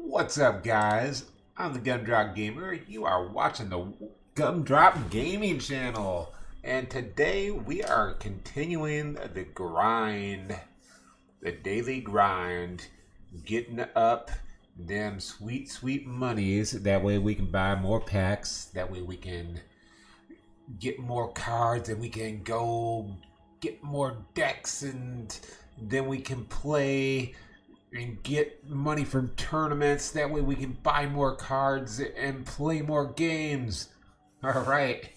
What's up, guys? I'm the Gumdrop Gamer. You are watching the Gumdrop Gaming channel. And today we are continuing the grind, the daily grind, getting up them sweet, sweet monies. That way we can buy more packs. That way we can get more cards and we can go get more decks, and then we can play and get money from tournaments. That way we can buy more cards and play more games. All right.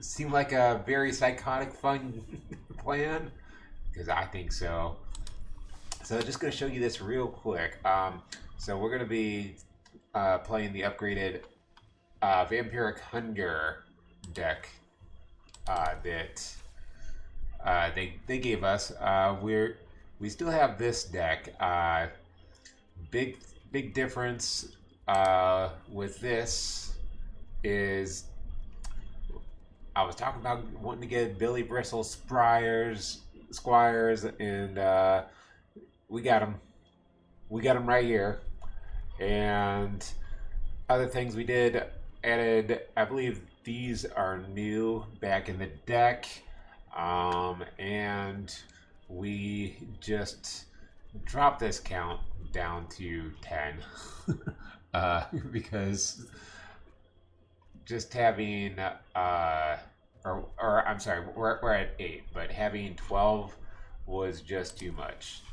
Seemed like a very psychotic, fun plan? Because I think so. So just going to show you this real quick. So we're going to be playing the upgraded Vampiric Hunger deck that they gave us. We still have this deck. Big difference with this is I was talking about wanting to get Billy Bristol Squires, and we got them. We got them right here. And other things we did added, I believe these are new back in the deck. And we just dropped this count down to 10 because just having or I'm sorry, we're at 8, but having 12 was just too much.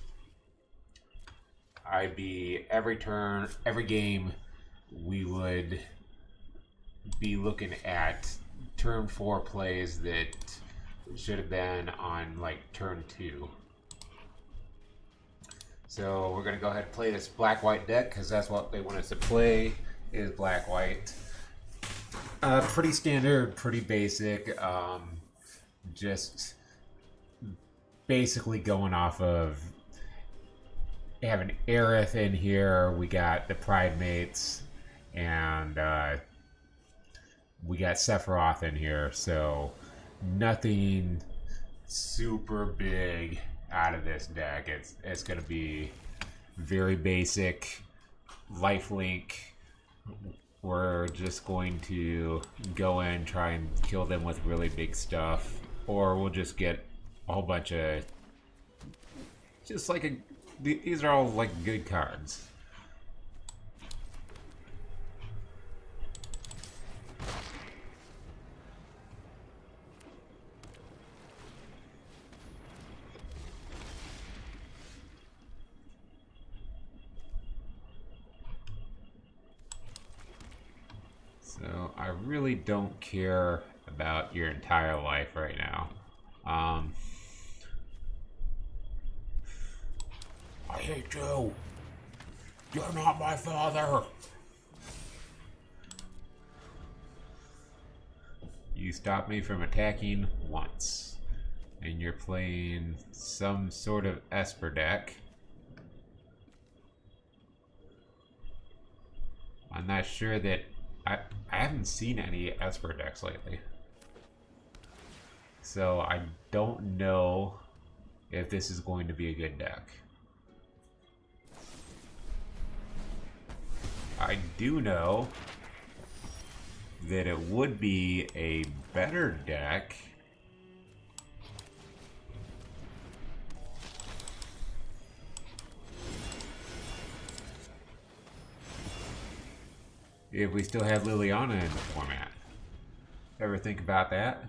I'd be every turn, every game, we would be looking at turn 4 plays that should have been on like turn 2. So we're going to go ahead and play this black-white deck because that's what they want us to play, is black-white. Pretty standard, pretty basic. Just basically going off of having Aerith in here. We got the Pride Mates, and we got Sephiroth in here. So nothing super big out of this deck. It's going to be very basic. Lifelink. We're just going to go in, try and kill them with really big stuff, or we'll just get a whole bunch of just like these are all like good cards. So I really don't care about your entire life right now. I hate you. You're not my father. You stopped me from attacking once. And you're playing some sort of Esper deck. I'm not sure that I haven't seen any Esper decks lately. So I don't know if this is going to be a good deck. I do know that it would be a better deck if we still had Liliana in the format. Ever think about that?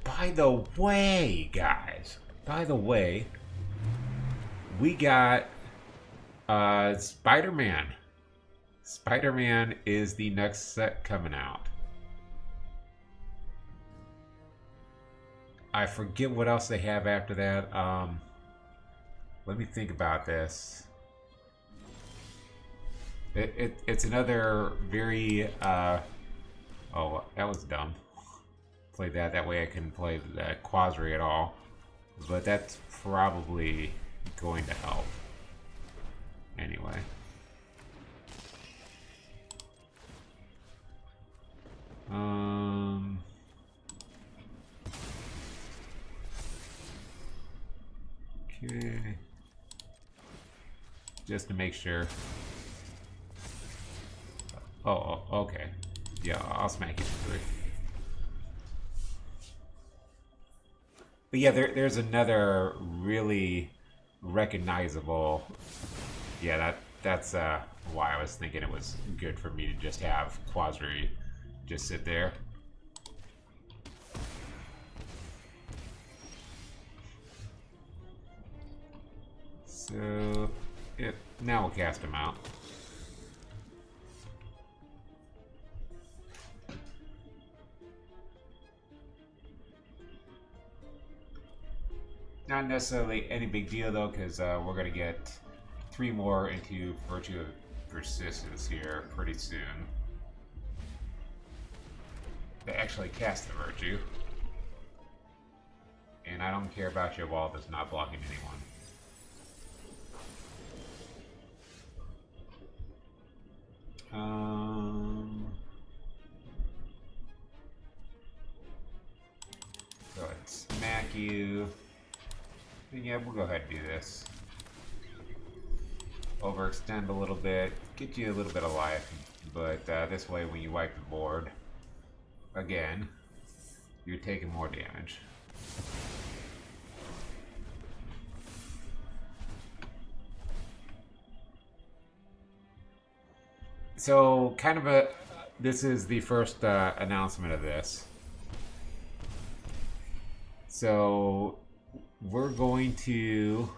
By the way, guys, we got Spider-Man. Spider-Man is the next set coming out. I forget what else they have after that. Let me think about this. It's another very oh, that was dumb. Play that way I couldn't play the Quasri at all. But that's probably going to help. Anyway. Okay. Just to make sure. Okay. Yeah, I'll smack you for 3. But yeah, there's another really recognizable. Yeah, that's why I was thinking it was good for me to just have Quasri just sit there. So, yeah, now we'll cast him out. Not necessarily any big deal though, because we're gonna get 3 more into Virtue of Persistence here pretty soon. They actually cast the Virtue. And I don't care about your wall that's not blocking anyone. Go ahead and smack you. And yeah, we'll go ahead and do this. Overextend a little bit, get you a little bit of life, but this way when you wipe the board, again, you're taking more damage. So, kind of this is the first announcement of this. So, we're going to,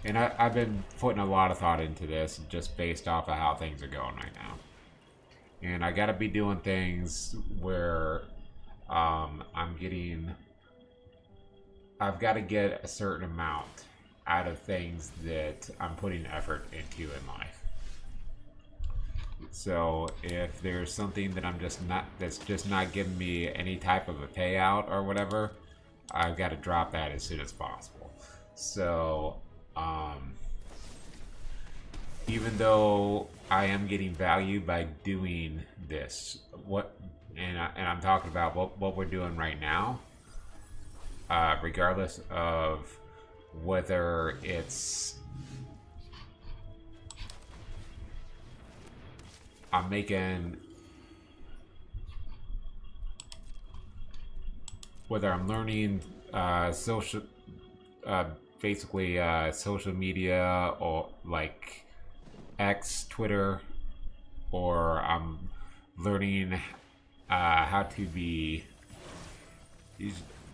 and I've been putting a lot of thought into this just based off of how things are going right now. And I gotta be doing things where I've got to get a certain amount out of things that I'm putting effort into in life. So if there's something that that's just not giving me any type of a payout or whatever, I've got to drop that as soon as possible. So, even though I am getting value by doing this, and I'm talking about what we're doing right now, regardless of whether it's I'm making, whether I'm learning social, basically social media or like X, Twitter, or I'm learning how to be.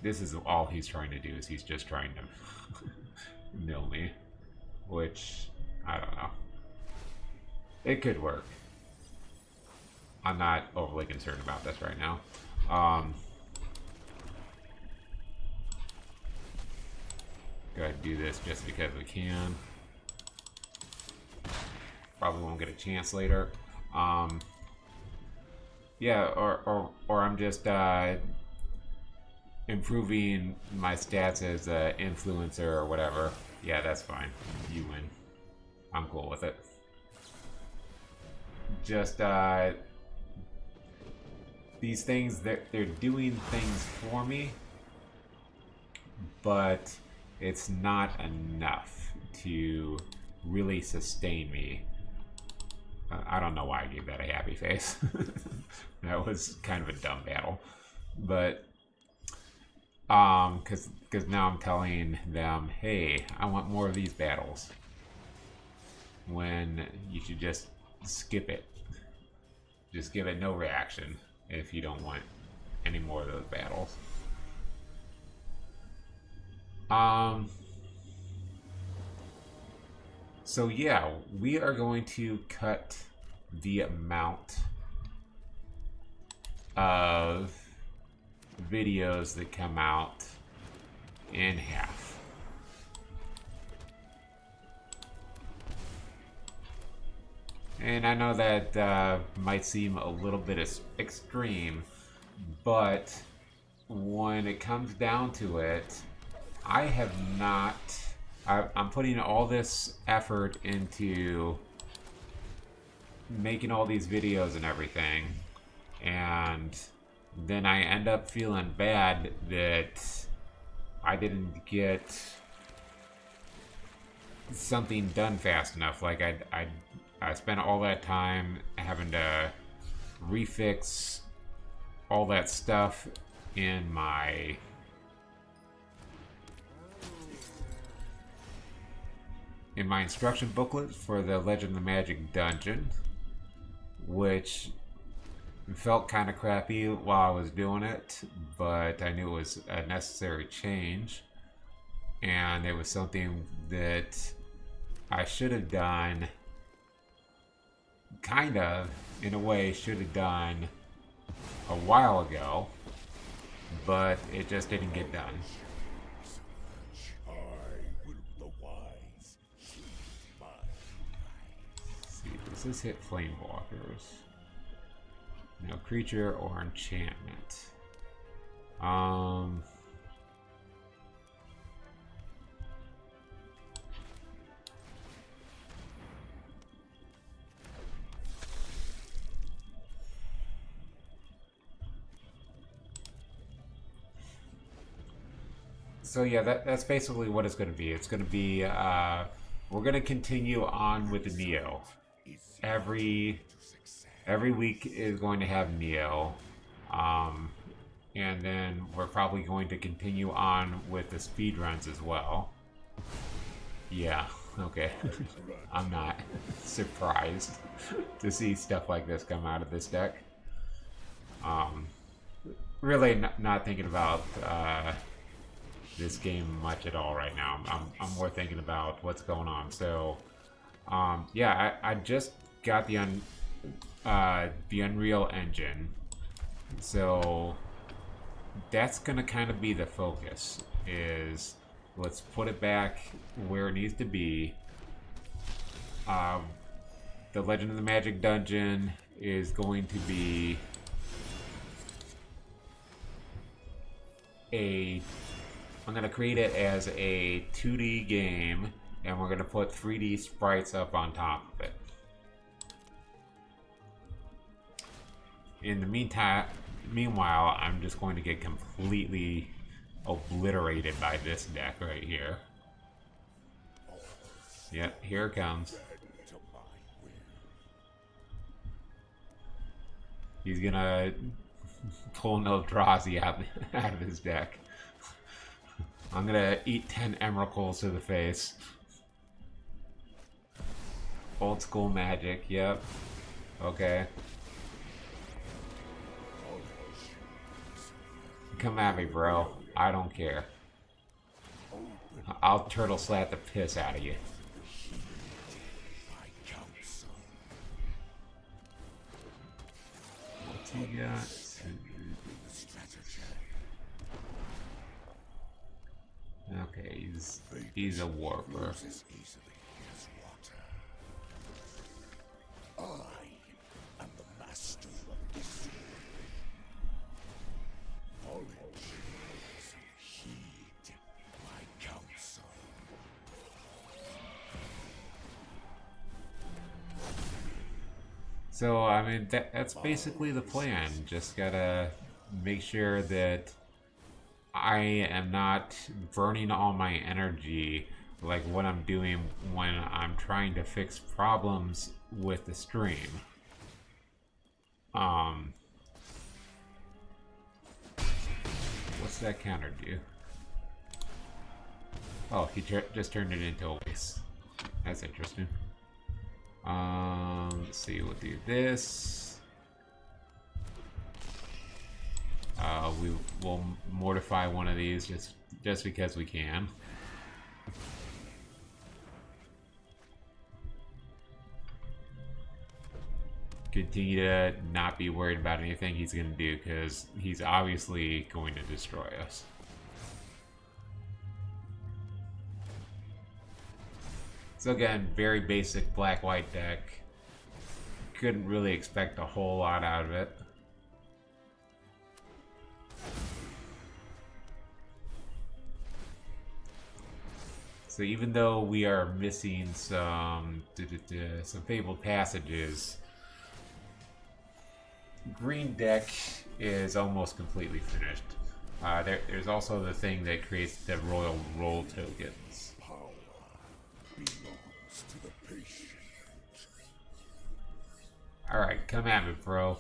This is all he's trying to do, is he's just trying to mill me, which I don't know. It could work. I'm not overly concerned about this right now. Go ahead and do this just because we can. Probably won't get a chance later. Yeah, or I'm just improving my stats as an influencer or whatever. Yeah, that's fine. You win. I'm cool with it. Just these things, they're doing things for me, but it's not enough to really sustain me. I don't know why I gave that a happy face. That was kind of a dumb battle, but because now I'm telling them, hey, I want more of these battles, when you should just skip it. Just give it no reaction if you don't want any more of those battles. So yeah, we are going to cut the amount of videos that come out in half. And I know that might seem a little bit extreme, but when it comes down to it, I have not. I'm putting all this effort into making all these videos and everything, and then I end up feeling bad that I didn't get something done fast enough. Like I spent all that time having to refix all that stuff in my instruction booklet for the Legend of the Magic Dungeon, which felt kind of crappy while I was doing it, but I knew it was a necessary change, and it was something that I should have done, kind of, in a way, should have done a while ago, but it just didn't get done. Let's see, does this hit Flamewalkers? No, creature or enchantment. So yeah, that's basically what it's going to be. It's going to be, we're going to continue on with the Neo. Every week is going to have Neo. And then we're probably going to continue on with the speed runs as well. Yeah, okay. I'm not surprised to see stuff like this come out of this deck. Really not thinking about this game much at all right now. I'm more thinking about what's going on. So, yeah, I just got the Unreal Engine, so that's gonna kind of be the focus. Is let's put it back where it needs to be. The Legend of the Magic Dungeon is going to be I'm going to create it as a 2D game, and we're going to put 3D sprites up on top of it. In the meanwhile, I'm just going to get completely obliterated by this deck right here. Yep, here it comes. He's gonna pull an Eldrazi out of his deck. I'm gonna eat 10 Emeralds to the face. Old school magic, yep. Okay. Come at me, bro. I don't care. I'll turtle slap the piss out of you. What's he got? Okay, he's a warper. I am the master of this. Knowledge heed my counsel. So, I mean, that's basically the plan. Just gotta make sure that I am not burning all my energy like what I'm doing when I'm trying to fix problems with the stream. What's that counter do? Oh, he just turned it into a waste. That's interesting. Let's see, we'll do this. We will mortify one of these just because we can. Continue to not be worried about anything he's going to do, because he's obviously going to destroy us. So again, very basic black-white deck. Couldn't really expect a whole lot out of it. So even though we are missing some fabled passages, green deck is almost completely finished. There's also the thing that creates the royal roll tokens. Power belongs to the patient. Alright, come at me, bro.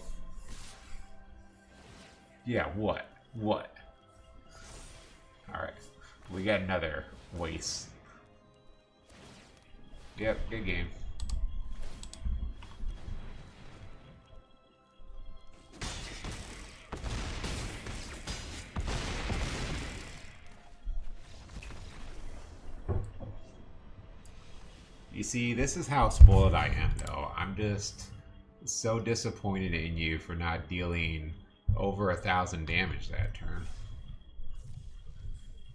Yeah, what? What? Alright. We got another waste. Yep, good game. You see, this is how spoiled I am, though. I'm just so disappointed in you for not dealing over 1,000 damage that turn.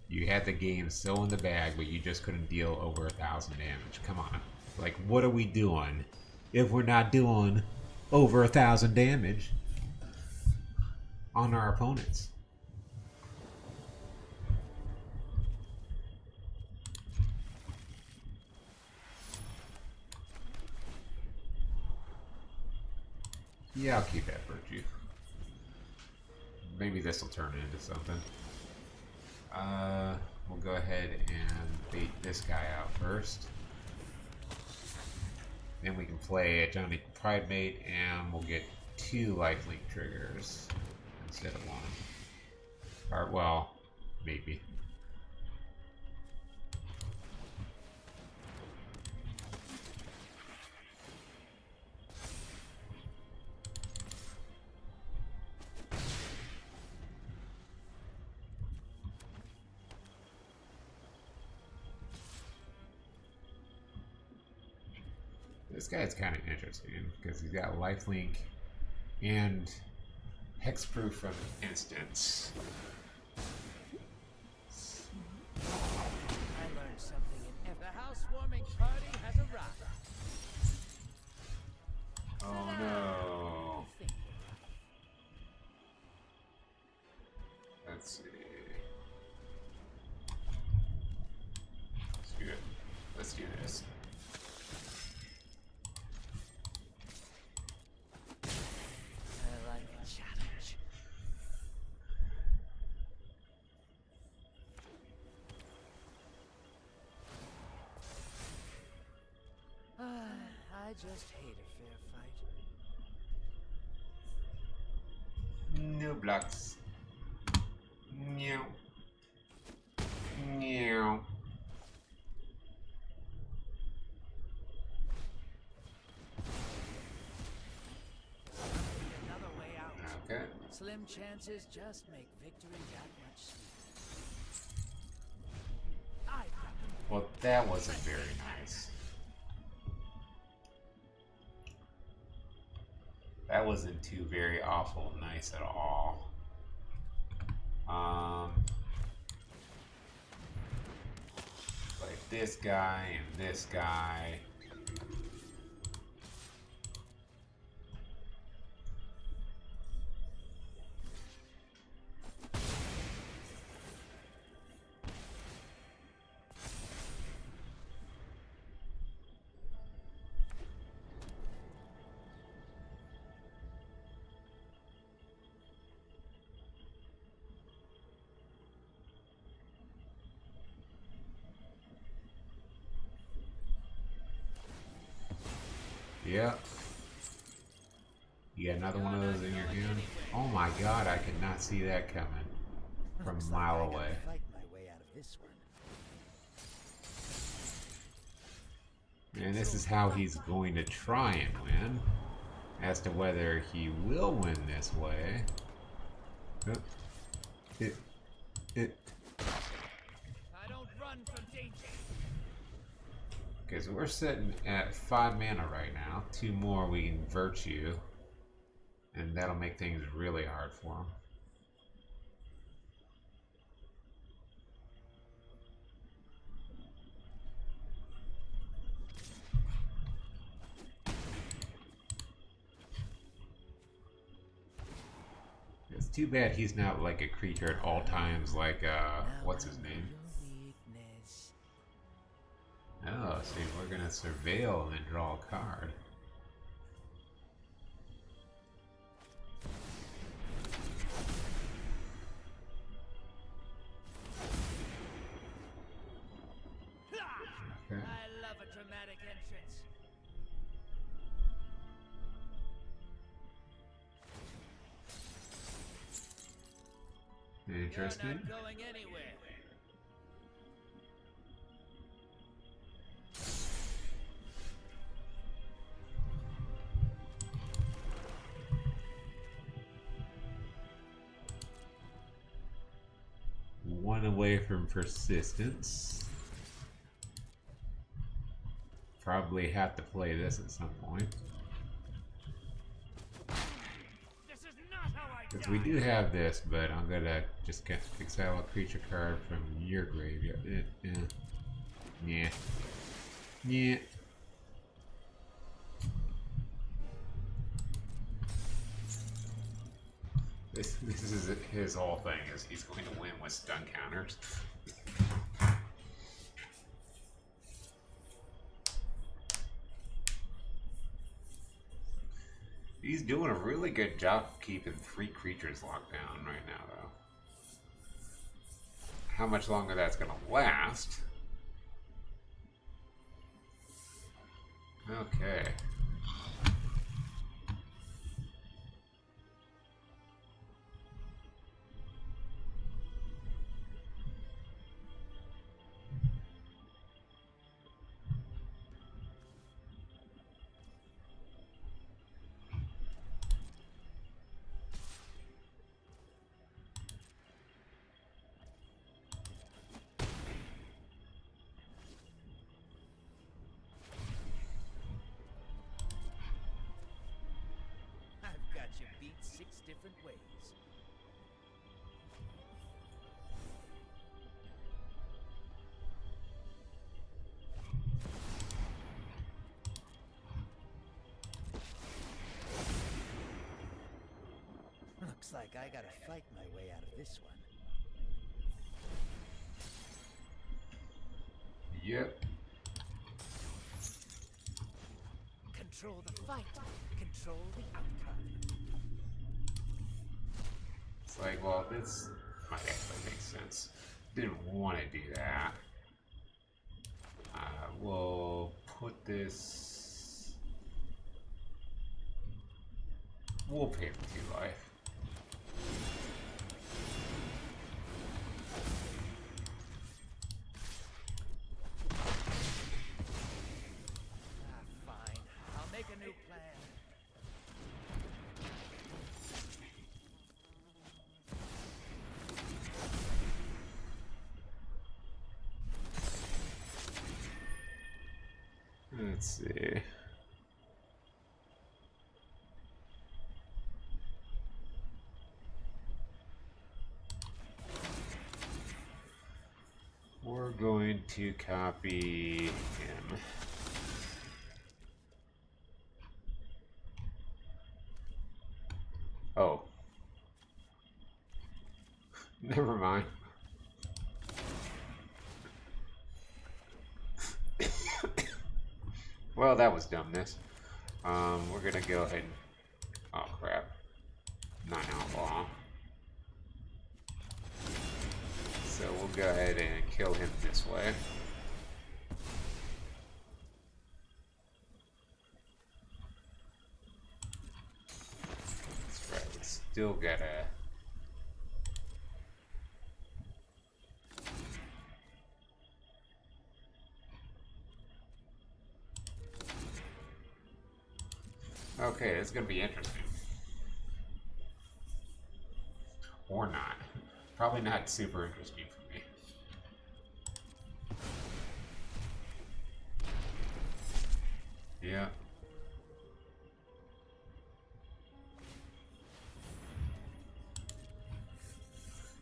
You had the game so in the bag, but you just couldn't deal over 1,000 damage. Come on. Like, what are we doing if we're not doing over 1,000 damage on our opponents? Yeah, I'll keep that virtue. Maybe this will turn into something. We'll go ahead and bait this guy out first. Then we can play a Johnny Primate and we'll get 2 lifelink triggers instead of 1. Or, well, maybe. This guy's kind of interesting because he's got lifelink and hexproof from instance. I learned something in the housewarming party has arrived. Oh no. Let's see. Let's do it. Let's do this. I like a challenge. I just hate a fair fight. No blocks. Meow. Meow. Another way out. Okay. Slim chances just make victory that much sweeter. Well, that wasn't very nice. That wasn't too very awful nice at all. Like this guy and this guy. Yep. You got another one of those in your hand? Oh my god, I could not see that coming from a mile away. Fight my way out of this one. And this is how he's going to try and win. As to whether he will win this way. I don't run from danger. Okay, so we're sitting at 5 mana right now. 2 more we can virtue. And that'll make things really hard for him. It's too bad he's not like a creature at all times like, what's his name? Weakness. Oh, see, we're gonna surveil and then draw a card. Okay. I love a dramatic entrance. interesting. You're not going anywhere. One away from persistence. Probably have to play this at some point. This is not how I Because we do have this, but I'm gonna just exile a creature card from your graveyard. Yeah. Yeah. This is his whole thing, is he's going to win with stun counters. He's doing a really good job of keeping 3 creatures locked down right now, though. How much longer that's going to last? Okay. I've got you beat 6 different ways. Looks like I gotta fight my way out of this one. Yep. Control the fight. Control the outcome. It's like, well, this might actually make sense. Didn't want to do that. We'll put this... We'll pay for 2 life. Fine. I'll make a new plan. Let's see. We're going to copy him. Oh. Never mind. Well, that was dumbness. We're gonna go ahead and... Oh, crap. 9 outlaw. So we'll go ahead and kill him this way. That's right, we still gotta... Okay, it's gonna be interesting. Or not. Probably not super interesting for me. Yeah.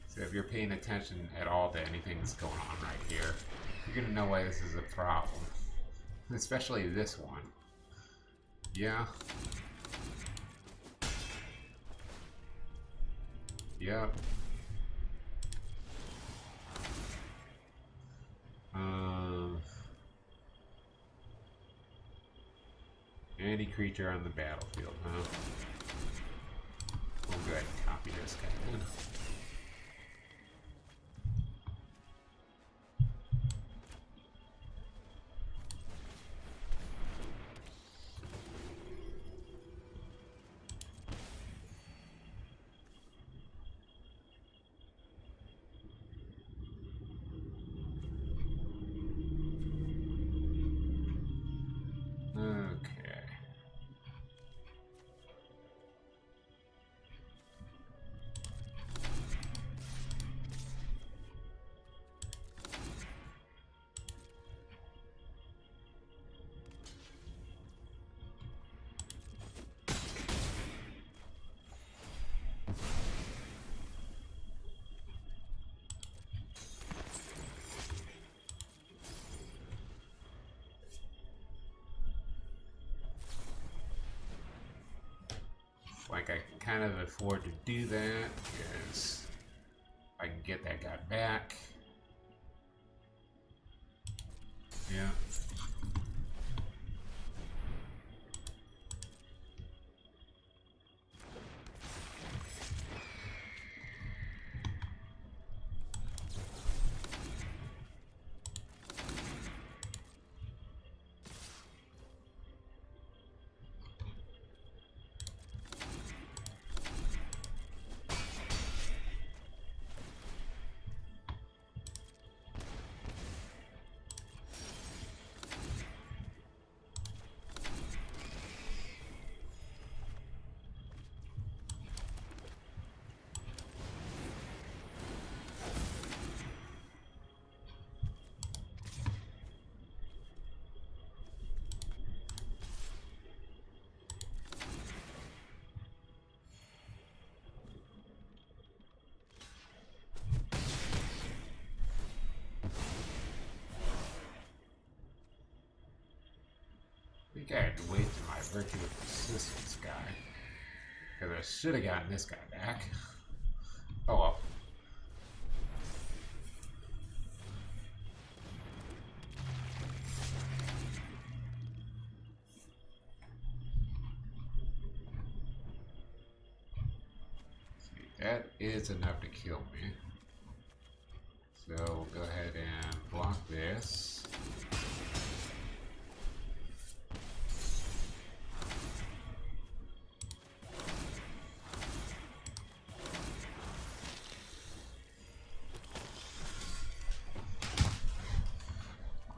So if you're paying attention at all to anything that's going on right here, you're gonna know why this is a problem. Especially this one. Yeah. Yep. Any creature on the battlefield, huh? We'll go ahead and copy this guy then. like I can kind of afford to do that because I can get that guy back. Yeah. I think I had wasted my virtue of persistence guy. Because I should have gotten this guy back. Oh well. See, that is enough to kill me. So we'll go ahead and block this.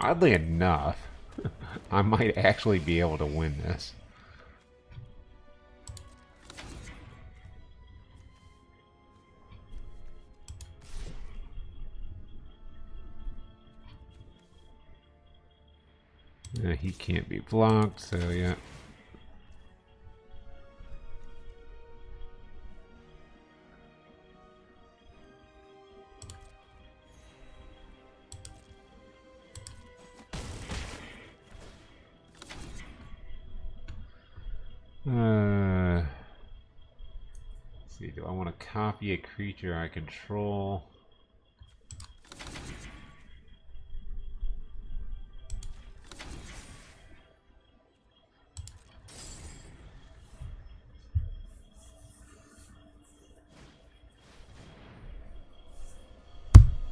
Oddly enough, I might actually be able to win this. He can't be blocked, so yeah. Let's see, do I want to copy a creature I control?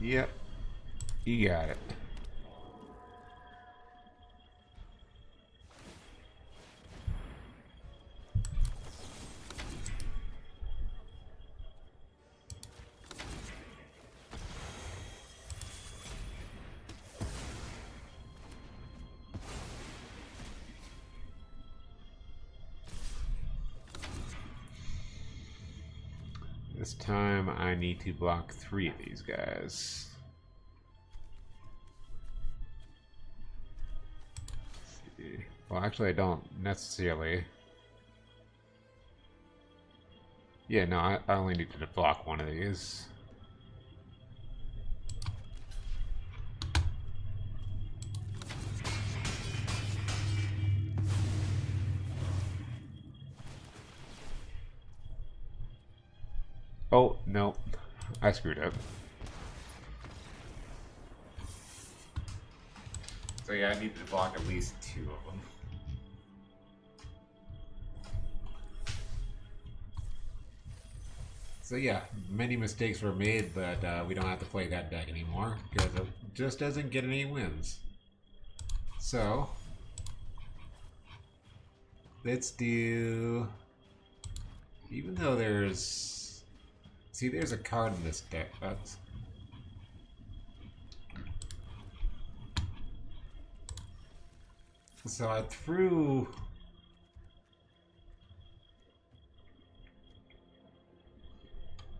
Yep, you got it. This time I need to block 3 of these guys. Let's see. Well, actually I don't necessarily. Yeah, no, I only needed to block 1 of these. Oh, no. I screwed up. So yeah, I needed to block at least 2 of them. So yeah, many mistakes were made, but we don't have to play that deck anymore because it just doesn't get any wins. So let's do, even though there's, see, there's a card in this deck. So I threw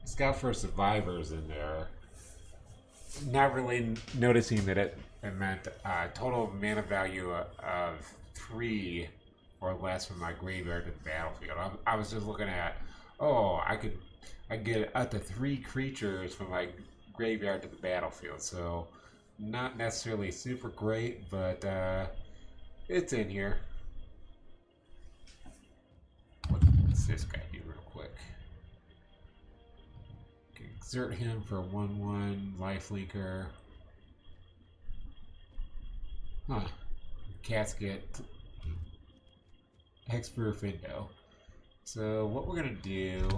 Scout for Survivors in there, not really noticing that it meant total mana value of 3 or less from my graveyard to the battlefield. I was just looking at, oh, I get up to 3 creatures from my graveyard to the battlefield. So not necessarily super great, but it's in here. What's this guy doing? quick. Exert him for 1/1 lifelinker. Huh. Cats get hexproof window. So what we're gonna do,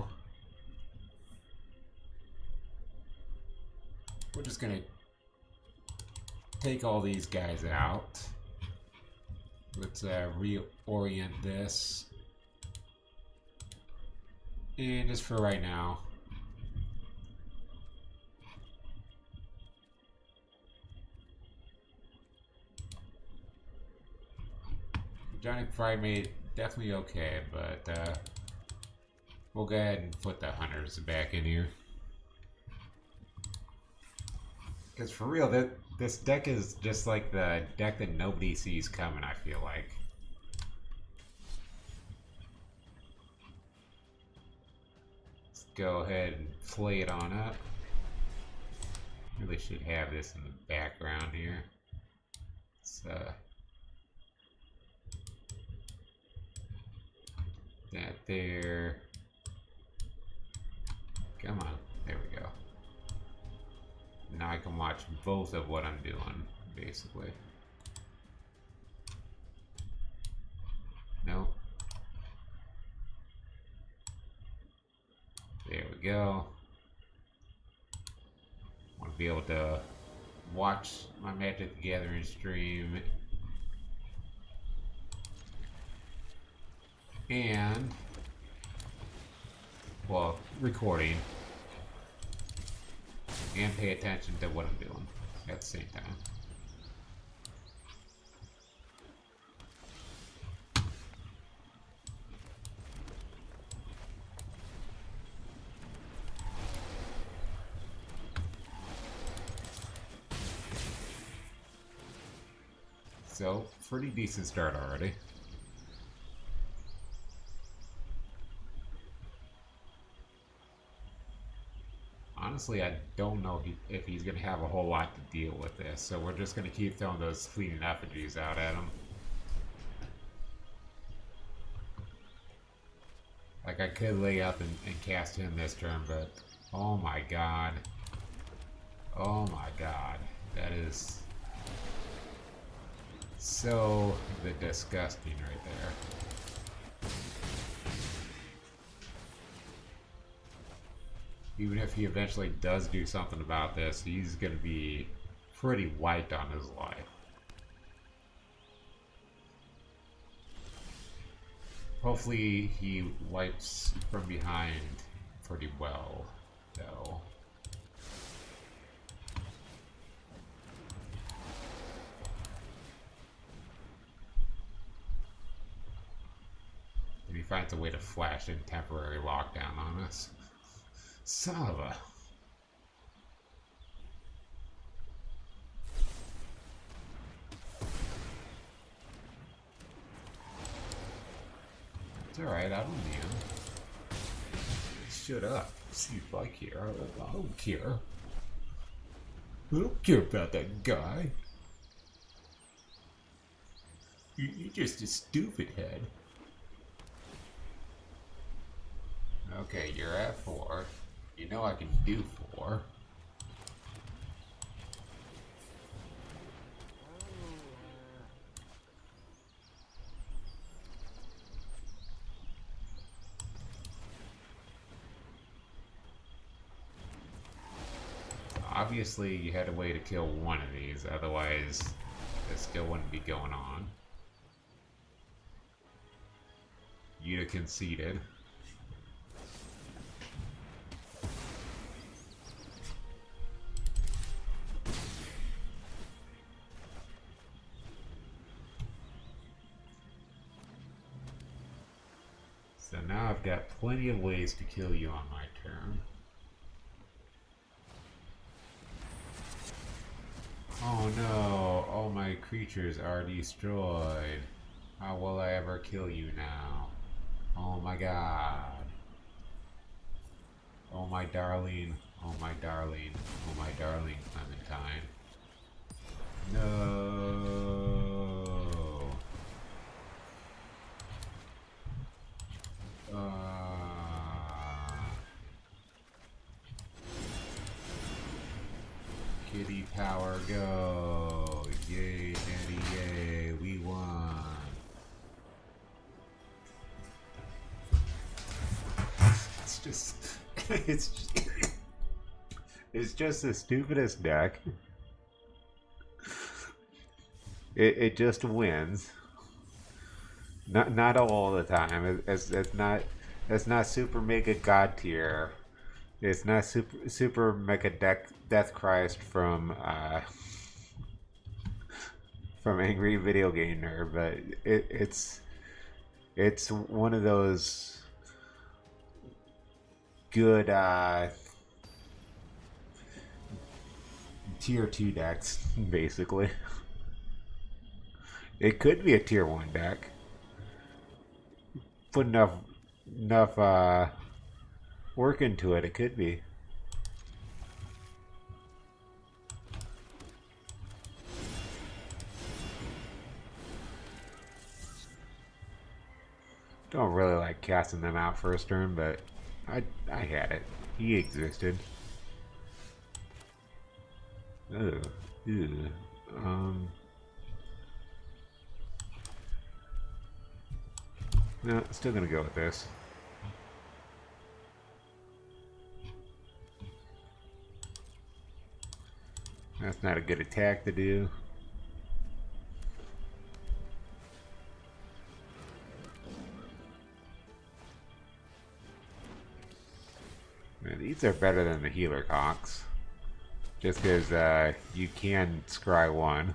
we're just gonna take all these guys out. Let's reorient this. And just for right now, Johnny Primate definitely okay, but we'll go ahead and put the hunters back in here. Because for real, this deck is just like the deck that nobody sees coming, I feel like. Let's go ahead and play it on up. Really should have this in the background here. It's that there. Come on, there we go. Now I can watch both of what I'm doing, basically. Nope. There we go. Want to be able to watch my Magic the Gathering stream and, well, recording and pay attention to what I'm doing at the same time. So, pretty decent start already. Honestly, I don't know if he's going to have a whole lot to deal with this, so we're just going to keep throwing those fleeting effigies out at him. Like, I could lay up and cast him this turn, but oh my god. Oh my god. That is so disgusting right there. Even if he eventually does do something about this, he's going to be pretty wiped on his life. Hopefully he wipes from behind pretty well, though. And he finds a way to flash in temporary lockdown on us. Son of a... It's alright, I don't need him. Shut up. See if I care. I don't care. I don't care about that guy. You're just a stupid head. Okay, you're at 4. You know I can do 4. Obviously, you had a way to kill one of these, otherwise this still wouldn't be going on. You'd have conceded. So now I've got plenty of ways to kill you on my turn. Oh no, all my creatures are destroyed. How will I ever kill you now? Oh my god. Oh my darling, oh my darling, oh my darling Clementine. No. Giddy power go. Yay, daddy, yay. We won. It's just, it's just the stupidest deck. It just wins. Not all the time. It's not super mega god tier. It's not super mega death Christ from Angry Video Game Nerd, but it's one of those good tier 2 decks, basically. It could be a tier 1 deck. Put enough work into it, it could be. Don't really like casting them out first turn, but I had it. He existed. Ugh. Ew. No, still gonna go with this. That's not a good attack to do. Man, these are better than the healer cocks. Just because you can scry one.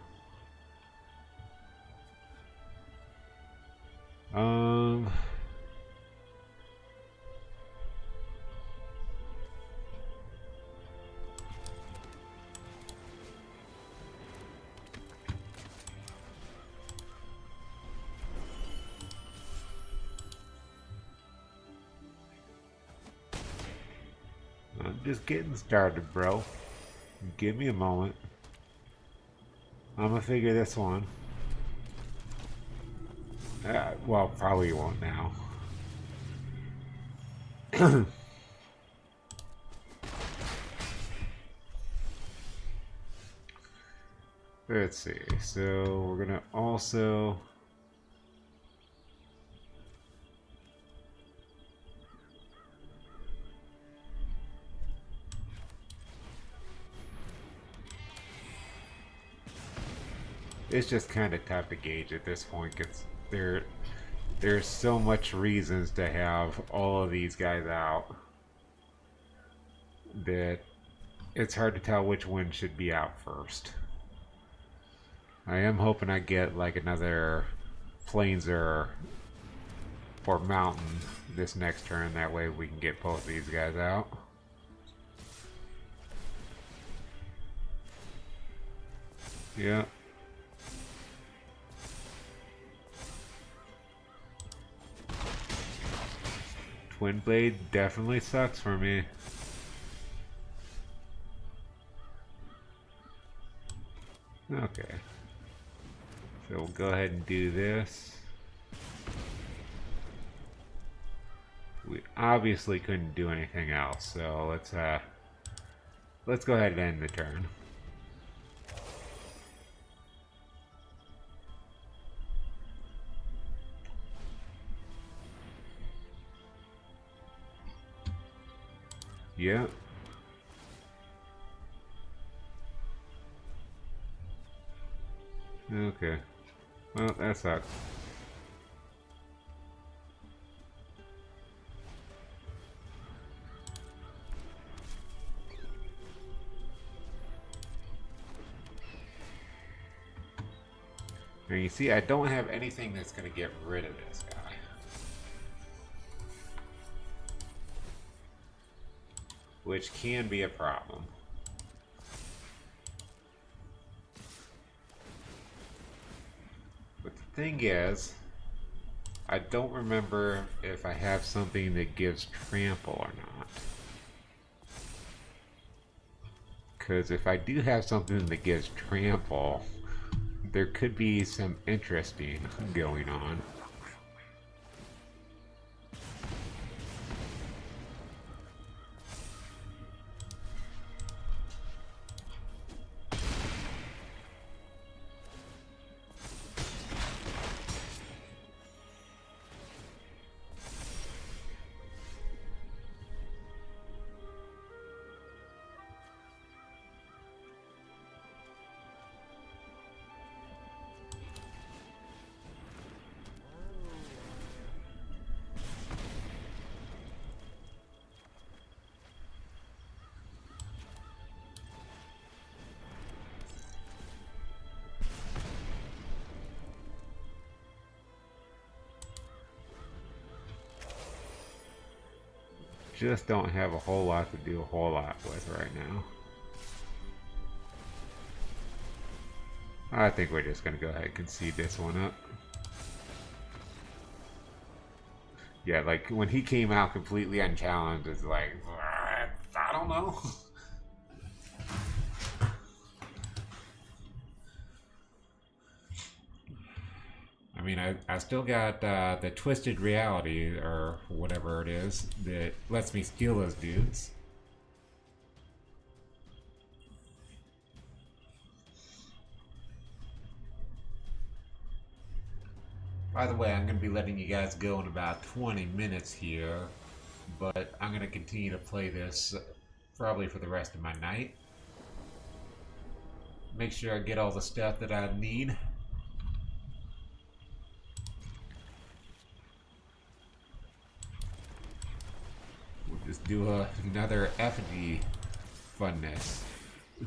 I'm just getting started, bro. Give me a moment. I'm gonna figure this one. Well, probably won't now. Let's see. So we're gonna also. It's just kind of tough to gauge at this point because there's so much reasons to have all of these guys out that it's hard to tell which one should be out first. I am hoping I get like another Plainser or Mountain this next turn. That way we can get both of these guys out. Yeah. Twin Blade definitely sucks for me. Okay. So we'll go ahead and do this. We obviously couldn't do anything else, so let's go ahead and end the turn. Yeah. Okay. Well, that sucks. Now you see, I don't have anything that's going to get rid of this guy. Which can be a problem. But the thing is, I don't remember if I have something that gives trample or not. Because if I do have something that gives trample, there could be some interesting going on. just don't have a whole lot to do a whole lot with right now. I think we're just gonna go ahead and concede this one up. Yeah, like when he came out completely unchallenged, it's like, I don't know. I mean, I still got the twisted reality or whatever it is that lets me steal those dudes. By the way, I'm going to be letting you guys go in about 20 minutes here, but I'm going to continue to play this probably for the rest of my night. Make sure I get all the stuff that I need. We'll just do another effigy funness,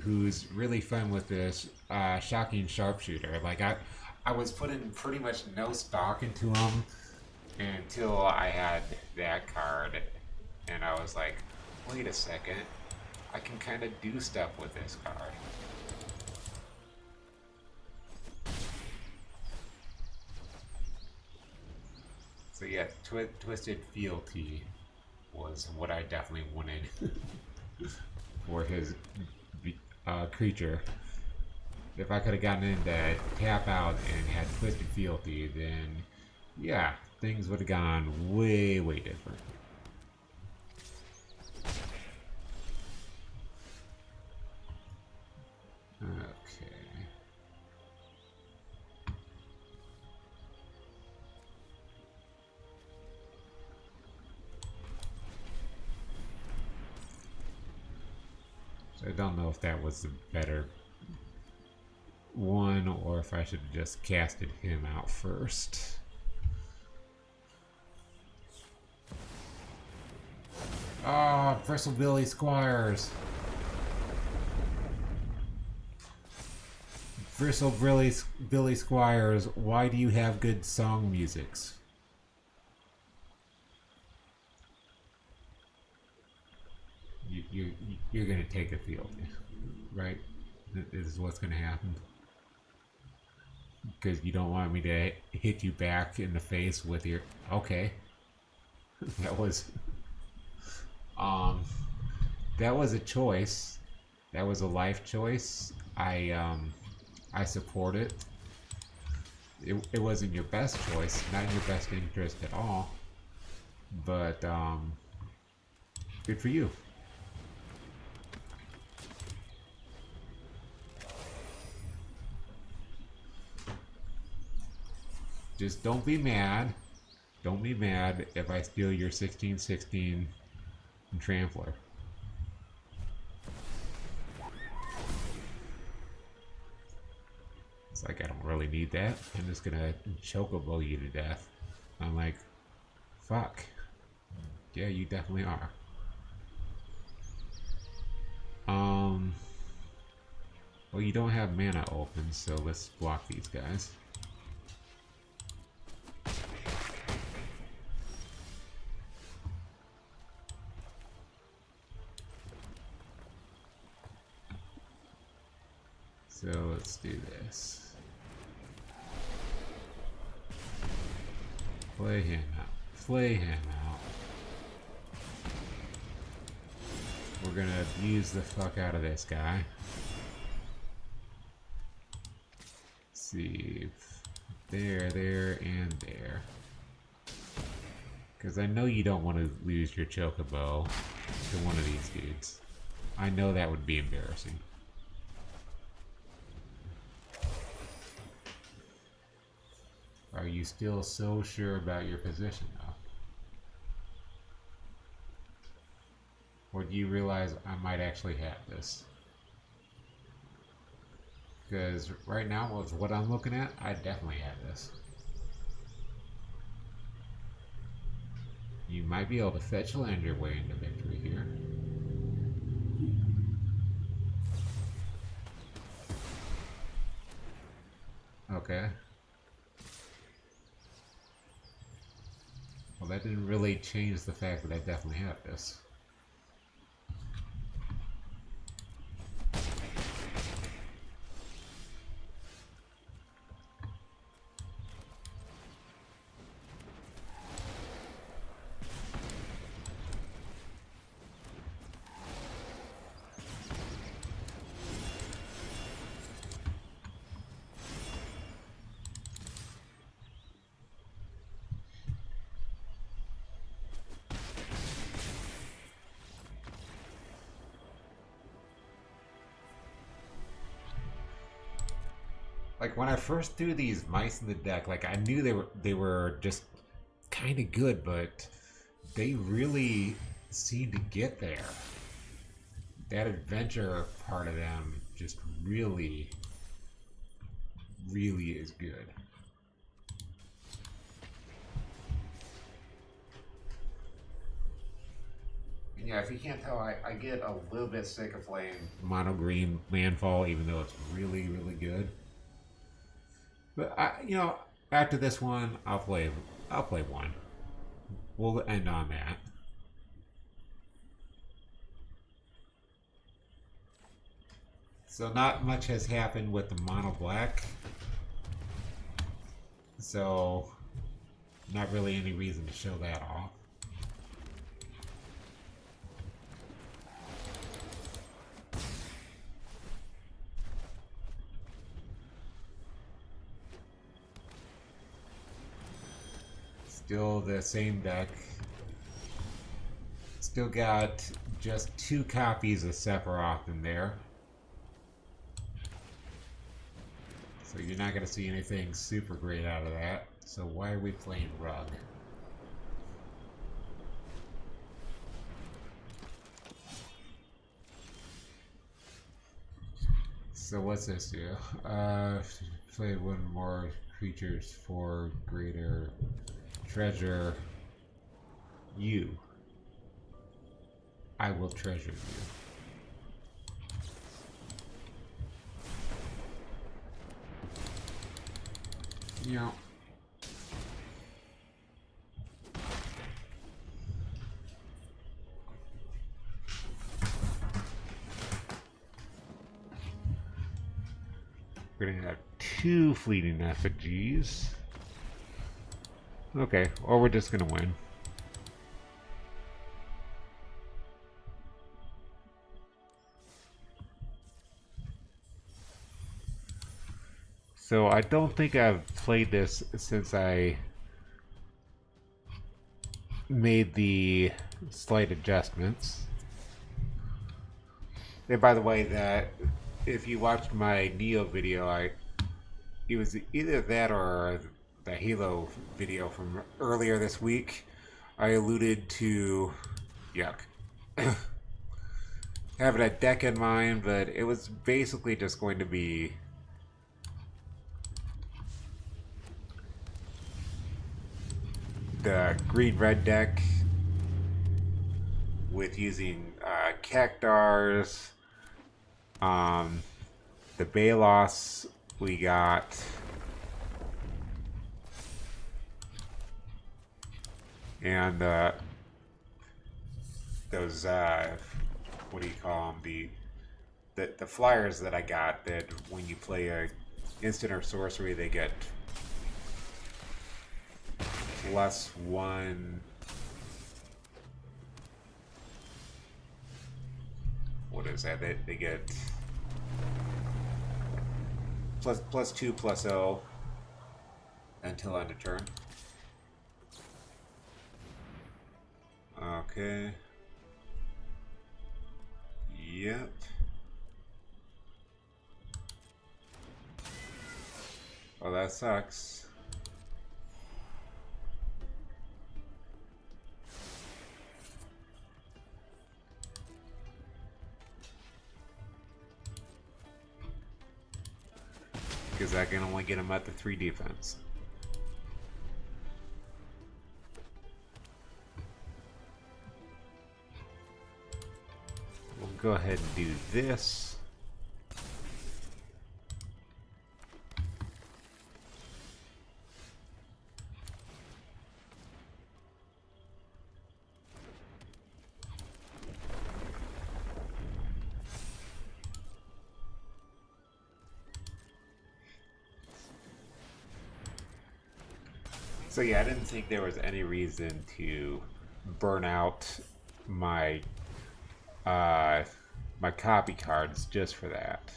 who's really fun with this shocking sharpshooter. Like I was putting pretty much no stock into him until I had that card, and I was like, wait a second, I can kind of do stuff with this card. So yeah, Twisted Fealty was what I definitely wanted for his creature. If I could have gotten into tap out and had Twisted Fealty, then yeah, things would have gone way, way different. Okay. So I don't know if that was the better one or if I should have just casted him out first. Ah, oh, Bristle Billy Squires. Bristle Billy Squires, why do you have good song musics? You're gonna take a field, right? This is what's gonna happen. Because you don't want me to hit you back in the face with your... Okay. That was a choice. That was a life choice. I support it. It wasn't your best choice, not in your best interest at all. But good for you. Just don't be mad. Don't be mad if I steal your 16/16 Trampler. It's like, I don't really need that. I'm just gonna chocobo you to death. I'm like, fuck. Yeah, you definitely are. Well, you don't have mana open, so let's block these guys. So let's do this. Play him out. Play him out. We're gonna abuse the fuck out of this guy. Let's see. There, and there. Because I know you don't want to lose your chocobo to one of these dudes. I know that would be embarrassing. Are you still so sure about your position, though? Or do you realize I might actually have this? Because right now, with what I'm looking at, I definitely have this. You might be able to fetch land your way into victory here. Okay. Well, that didn't really change the fact that I definitely have this. Like when I first threw these mice in the deck, like I knew they were just kind of good, but they really seemed to get there. That adventure part of them just really, really is good. And yeah, if you can't tell, I get a little bit sick of playing mono green landfall, even though it's really, really good. But after this one, I'll play one. We'll end on that. So not much has happened with the mono black. So not really any reason to show that off. Still the same deck. Still got just 2 copies of Sephiroth in there. So you're not going to see anything super great out of that. So why are we playing Rug? So what's this do? Play one more creatures for greater treasure you. I will treasure you. You know. We're gonna have 2 fleeting effigies. Okay, or we're just gonna win. So I don't think I've played this since I made the slight adjustments. And by the way, that if you watched my Neo video, it was either that or the Halo video from earlier this week. I alluded to yuck. Having a deck in mind, but it was basically just going to be the green-red deck with using Cactars, the Balos we got, and those what do you call them, the flyers that I got that when you play a instant or sorcery they get +1. What is that? They get +2/+0 until end of turn. Okay. Yep. Well, that sucks. Because I can only get him at the 3 defense. We'll go ahead and do this. So yeah, I didn't think there was any reason to burn out my my copy cards just for that.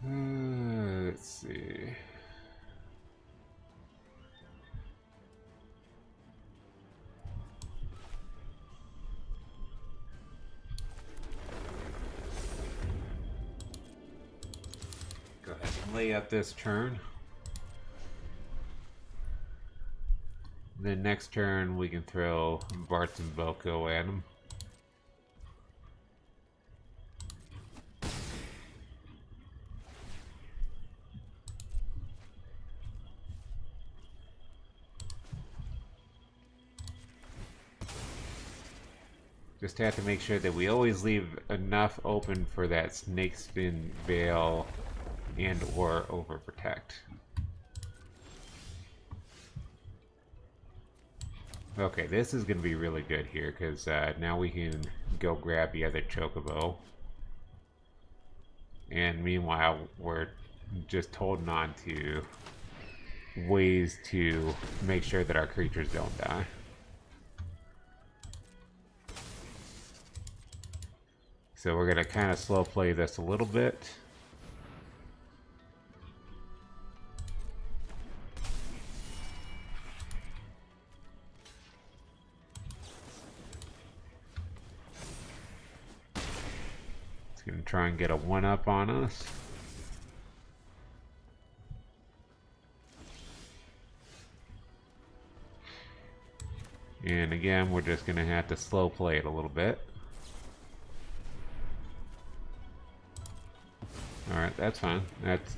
Let's see. Go ahead and lay up this turn. Then next turn we can throw Bart's and Boko at him. Just have to make sure that we always leave enough open for that Snakeskin Veil and or Overprotect. Okay, this is going to be really good here because now we can go grab the other Chocobo. And meanwhile, we're just holding on to ways to make sure that our creatures don't die. So we're going to kind of slow play this a little bit. It's going to try and get a 1-up on us. And again, we're just going to have to slow play it a little bit. Alright, that's fine. That's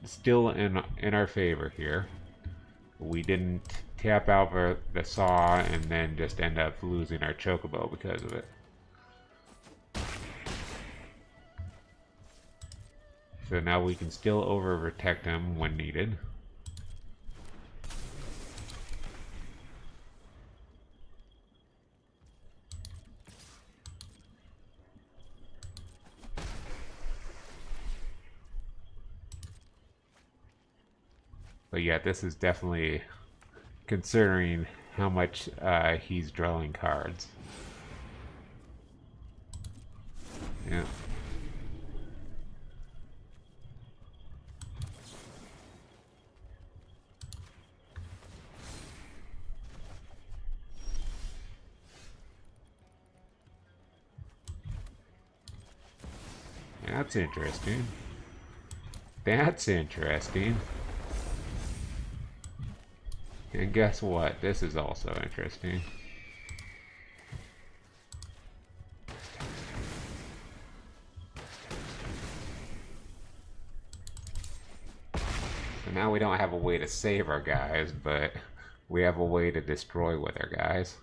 still in our favor here. We didn't tap out for the Saw and then just end up losing our Chocobo because of it. So now we can still overprotect him when needed. But yeah, this is definitely considering how much he's drawing cards. Yeah. That's interesting. That's interesting. And guess what? This is also interesting. So now we don't have a way to save our guys, but we have a way to destroy with our guys.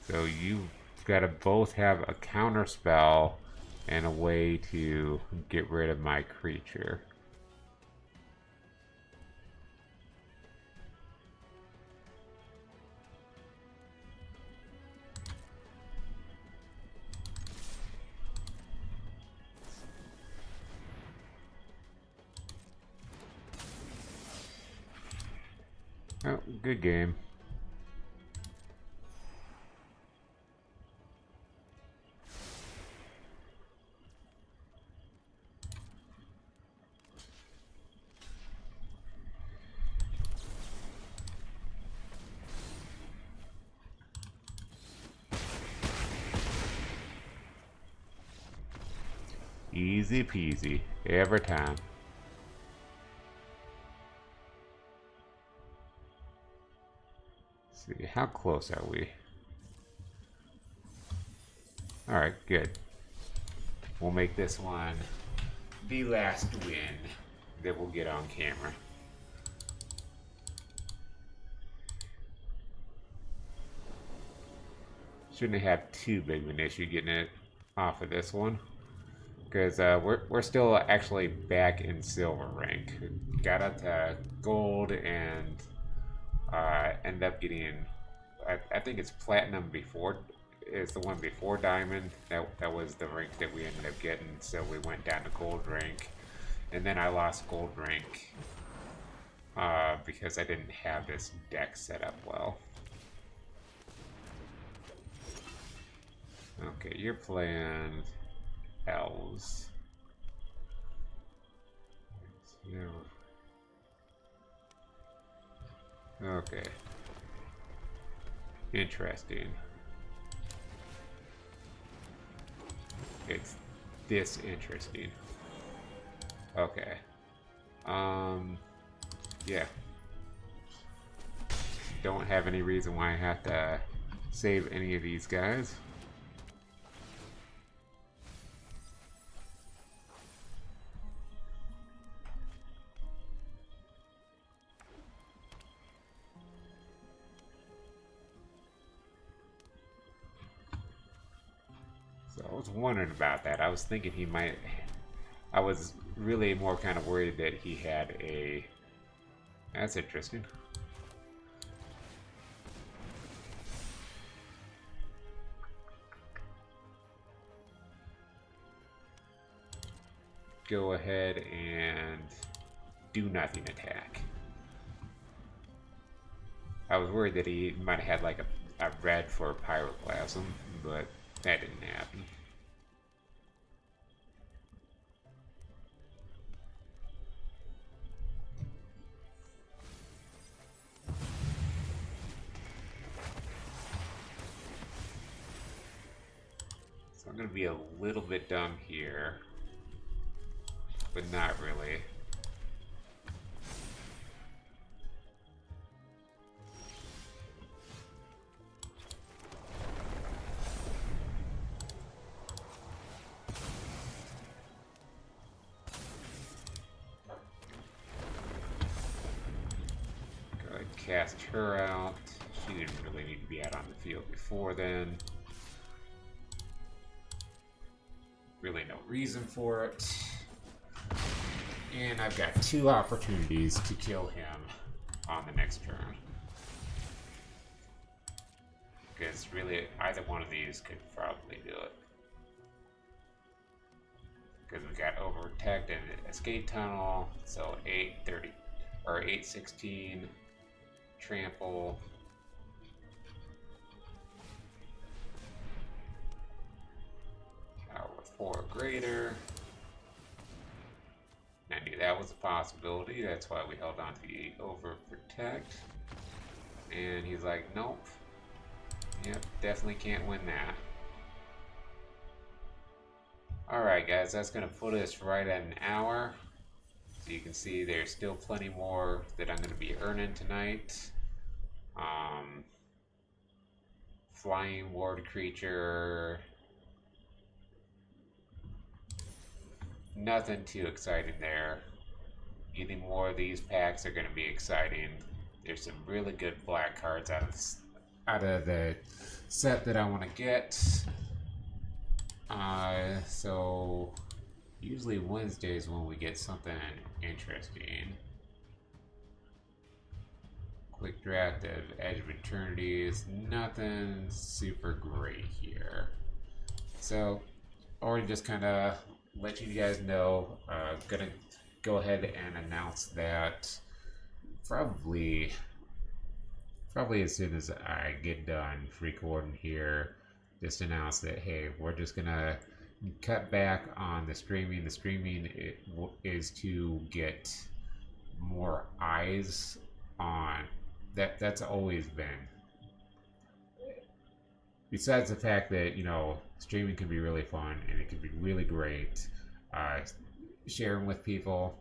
So you've got to both have a counter spell and a way to get rid of my creature. Oh, good game. Easy peasy, every time. Let's see, how close are we? Alright, good. We'll make this one the last win that we'll get on camera. shouldn't have too big of an issue getting it off of this one. Because we're still actually back in silver rank. Got up to gold and end up getting, I think it's platinum before, is the one before diamond. That was the rank that we ended up getting. So we went down to gold rank, and then I lost gold rank because I didn't have this deck set up well. Okay, you're playing elves. Okay. Interesting. It's this interesting. Okay. Yeah. Don't have any reason why I have to save any of these guys. So I was wondering about that. I was thinking he might. I was really more kind of worried that he had a. That's interesting. Go ahead and do nothing attack. I was worried that he might have had like a red for pyroclasm, but that didn't happen. So I'm going to be a little bit dumb here, but not really. Go ahead, cast her out. She didn't really need to be out on the field before then. Really no reason for it. And I've got 2 opportunities to kill him on the next turn. Because really, either one of these could probably do it. Because we got overprotect and escape tunnel, so 830 or 816 trample. Power with 4 or greater. I knew that was a possibility. That's why we held on to the overprotect. And he's like, nope. Yep, definitely can't win that. Alright guys, that's going to put us right at an hour. So you can see there's still plenty more that I'm going to be earning tonight. Flying ward creature. Nothing too exciting there. Getting more of these packs are going to be exciting. There's some really good black cards out of the set that I want to get. So usually Wednesdays when we get something interesting. Quick draft of Edge of Eternity is nothing super great here. So already just kind of let you guys know. Gonna go ahead and announce that probably as soon as I get done recording here. Just announce that, hey, we're just gonna cut back on the streaming. The streaming is to get more eyes on that. That's always been. Besides the fact that, you know, streaming can be really fun and it can be really great, sharing with people.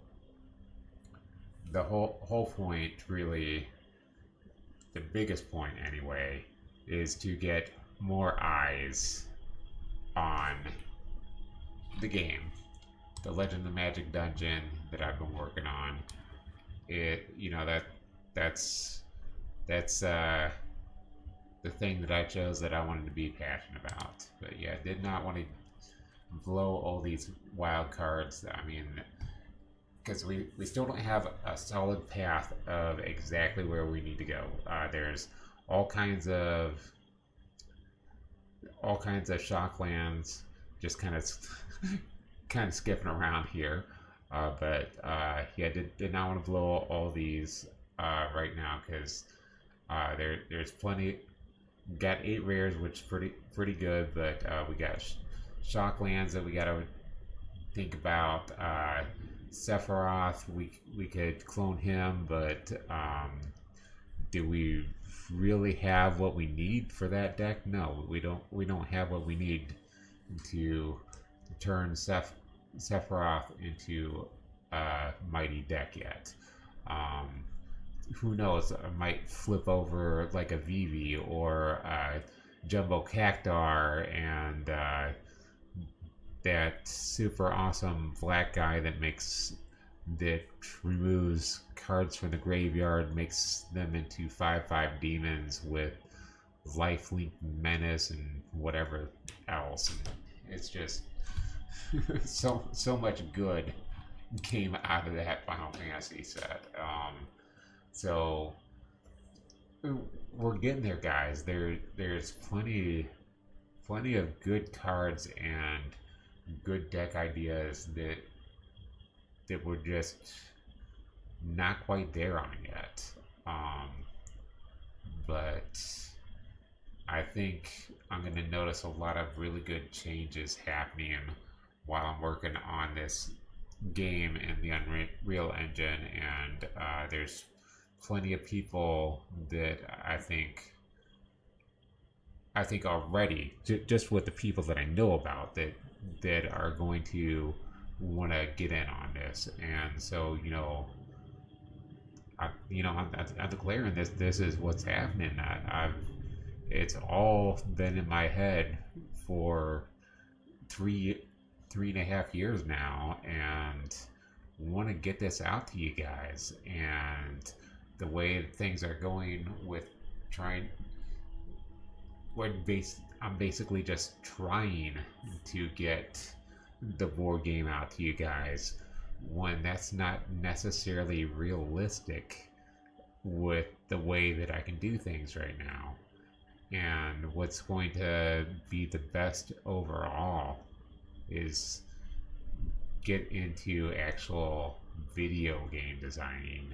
The whole point, really, the biggest point anyway, is to get more eyes on the game. The Legend of the Magic Dungeon that I've been working on. It, you know, that's the thing that I chose that I wanted to be passionate about. But yeah, I did not want to blow all these wild cards. I mean, because we still don't have a solid path of exactly where we need to go. There's all kinds of shock lands, just kind of skipping around here. Yeah, did not want to blow all these right now because there's plenty. Got 8 rares, which is pretty good, but we got shock lands that we got to think about. Sephiroth, we could clone him, but do we really have what we need for that deck? No, we don't. We don't have what we need to turn Sephiroth into a mighty deck yet. Who knows? I might flip over like a Vivi or Jumbo Cactar and that super awesome black guy that removes cards from the graveyard, makes them into 5/5 demons with lifelink menace and whatever else. And it's just so much good came out of that Final Fantasy set. So we're getting there, guys. There's plenty of good cards and good deck ideas that we're just not quite there on yet. But I think I'm going to notice a lot of really good changes happening while I'm working on this game in the Unreal Engine, and there's plenty of people that I think already, just with the people that I know about, that are going to want to get in on this. And so I'm declaring this is what's happening. It's all been in my head for 3.5 years now, and want to get this out to you guys. And the way things are going with I'm basically just trying to get the board game out to you guys when that's not necessarily realistic with the way that I can do things right now. And what's going to be the best overall is get into actual video game designing,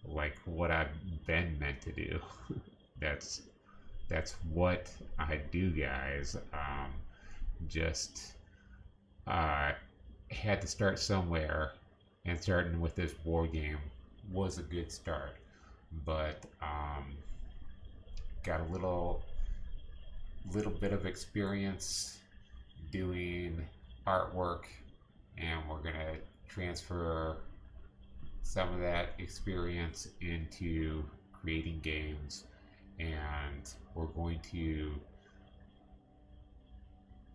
like what I've been meant to do. that's what I do, guys. Just had to start somewhere, and starting with this board game was a good start. But got a little bit of experience doing artwork, and we're gonna transfer some of that experience into creating games, and we're going to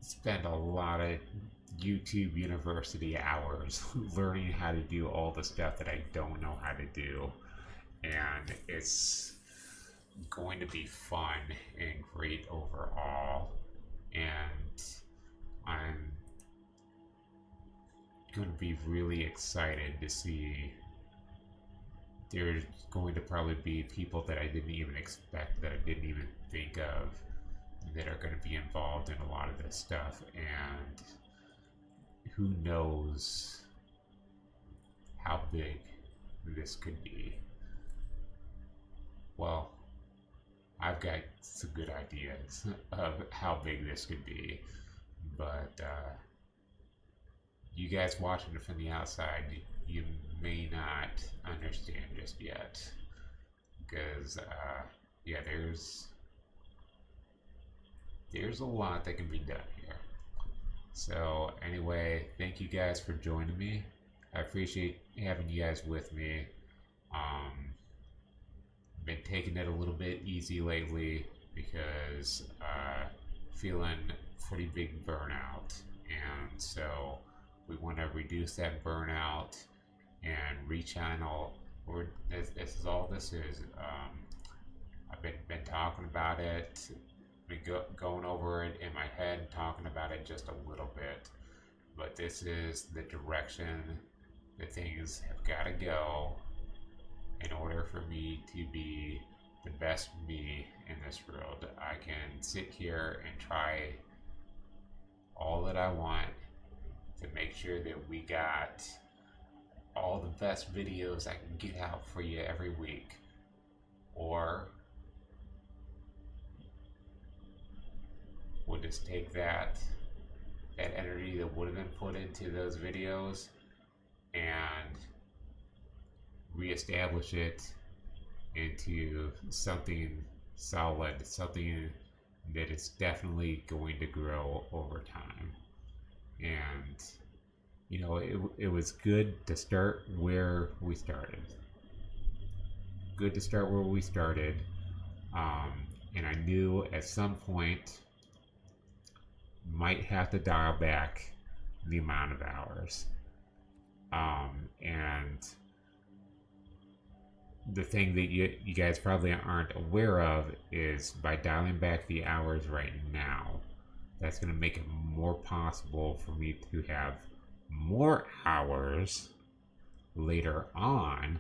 spend a lot of YouTube University hours learning how to do all the stuff that I don't know how to do, and it's going to be fun and great overall. And I'm going to be really excited to see. There's going to probably be people that I didn't even expect, that I didn't even think of, that are going to be involved in a lot of this stuff. And who knows how big this could be. Well, I've got some good ideas of how big this could be, but you guys watching it from the outside, you may not understand just yet, because yeah, there's a lot that can be done here. So anyway, thank you guys for joining me. I appreciate having you guys with me. Been taking it a little bit easy lately because feeling pretty big burnout, and so we want to reduce that burnout and rechannel. This is all this is. I've been talking about it, going over it in my head, talking about it just a little bit. But this is the direction that things have got to go in order for me to be the best me in this world. I can sit here and try all that I want to make sure that we got all the best videos I can get out for you every week. Or we'll just take that energy that would have been put into those videos and reestablish it into something solid, something that is definitely going to grow over time. And you know, it was good to start where we started. Good to start where we started. And I knew at some point might have to dial back the amount of hours. And the thing that you guys probably aren't aware of is by dialing back the hours right now, that's going to make it more possible for me to have more hours later on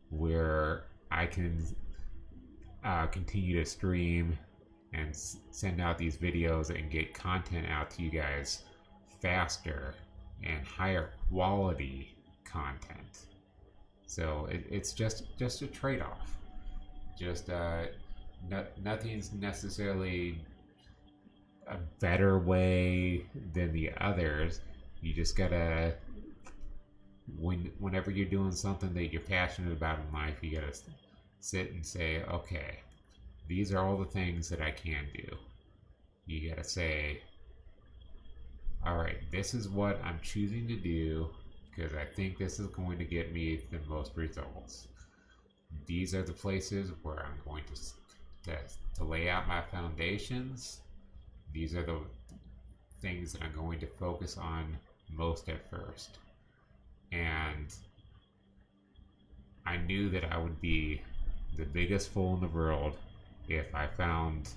where I can continue to stream and send out these videos and get content out to you guys faster and higher quality content. So it's just a trade-off. Just nothing's necessarily a better way than the others. You just gotta, whenever you're doing something that you're passionate about in life, you gotta sit and say, okay, these are all the things that I can do. You gotta say, all right, this is what I'm choosing to do because I think this is going to get me the most results. These are the places where I'm going to lay out my foundations. These are the things that I'm going to focus on most at first. And I knew that I would be the biggest fool in the world if I found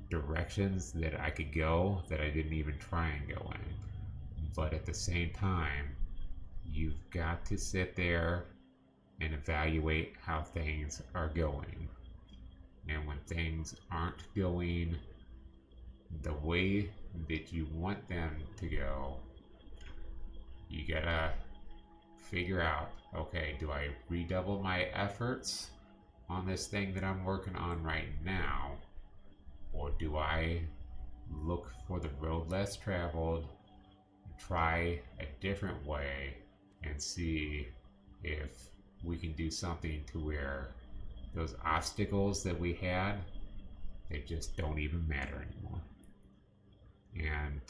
directions that I could go that I didn't even try and go in. But at the same time, you've got to sit there and evaluate how things are going. And when things aren't going the way that you want them to go, you gotta figure out, okay, do I redouble my efforts on this thing that I'm working on right now? Or do I look for the road less traveled, try a different way, and see if we can do something to where those obstacles that we had, they just don't even matter anymore. And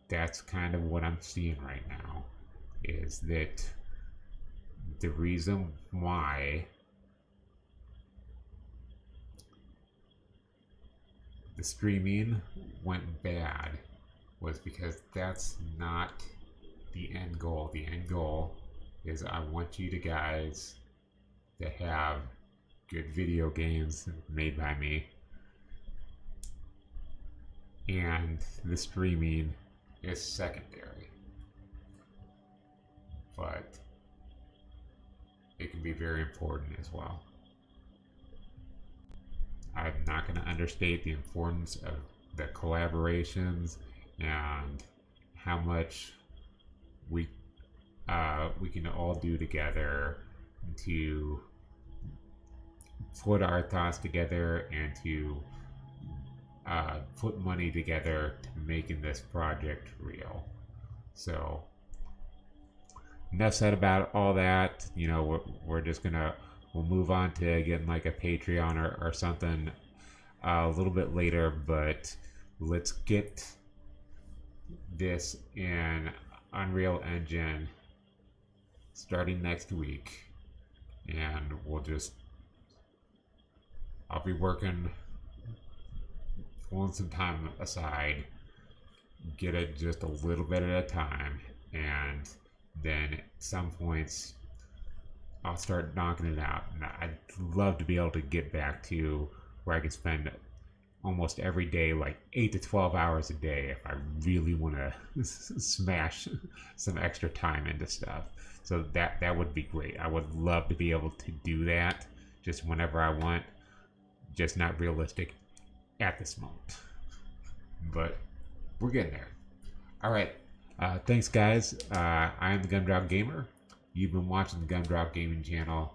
that's kind of what I'm seeing right now, is that the reason why the streaming went bad was because that's not the end goal. The end goal is I want you to guys to have good video games made by me, and the streaming is secondary, but it can be very important as well. I'm not going to understate the importance of the collaborations and how much we can all do together to put our thoughts together and to put money together to making this project real. So enough said about all that. You know, we're just we'll move on to getting like a Patreon or something a little bit later, but let's get this in Unreal Engine starting next week, and I'll be pulling some time aside, get it just a little bit at a time, and then at some points I'll start knocking it out. And I'd love to be able to get back to where I could spend almost every day, like 8 to 12 hours a day, if I really want to smash some extra time into stuff. So that would be great. I would love to be able to do that just whenever I want. Just not realistic at this moment. But we're getting there. All right. Thanks, guys. I am the Gumdrop Gamer. You've been watching the Gumdrop Gaming channel.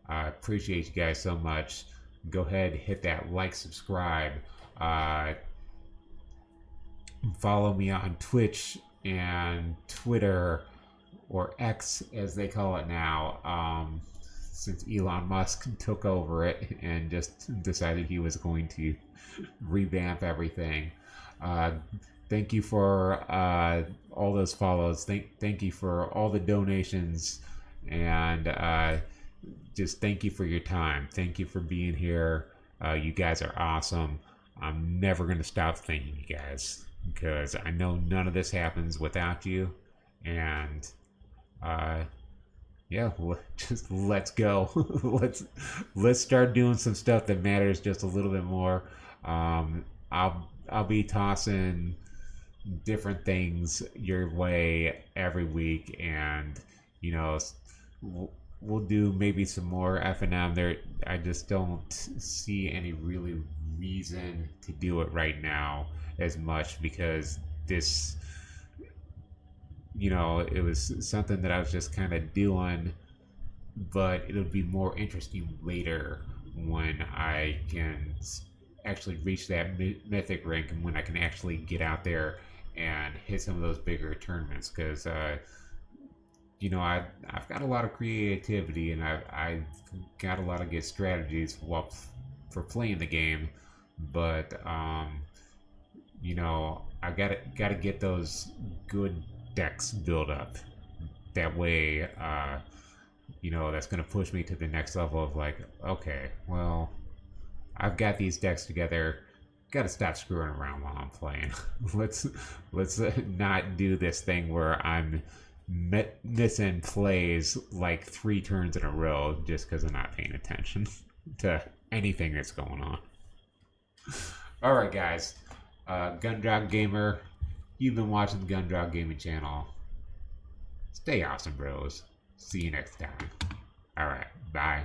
I appreciate you guys so much. Go ahead, hit that like, subscribe. Follow me on Twitch and Twitter, or X as they call it now, since Elon Musk took over it and just decided he was going to revamp everything. Thank you for all those follows. Thank you for all the donations, and just thank you for your time. Thank you for being here. You guys are awesome. I'm never going to stop thanking you guys, because I know none of this happens without you. And yeah, just let's go. let's start doing some stuff that matters just a little bit more. I'll be tossing different things your way every week, and we'll do maybe some more F&M there. I just don't see any really reason to do it right now as much, because this, it was something that I was just kind of doing, but it'll be more interesting later when I can actually reach that mythic rank, and when I can actually get out there and hit some of those bigger tournaments, because I've got a lot of creativity, and I've got a lot of good strategies for playing the game, but I gotta get those good decks built up. That way, that's gonna push me to the next level of, like, okay, well, I've got these decks together. Gotta stop screwing around while I'm playing. let's not do this thing where I'm missing plays like 3 turns in a row just because I'm not paying attention to anything that's going on. All right, guys. Gundrop Gamer, you've been watching the Gundrop Gaming channel. Stay awesome, bros. See you next time. All right, bye.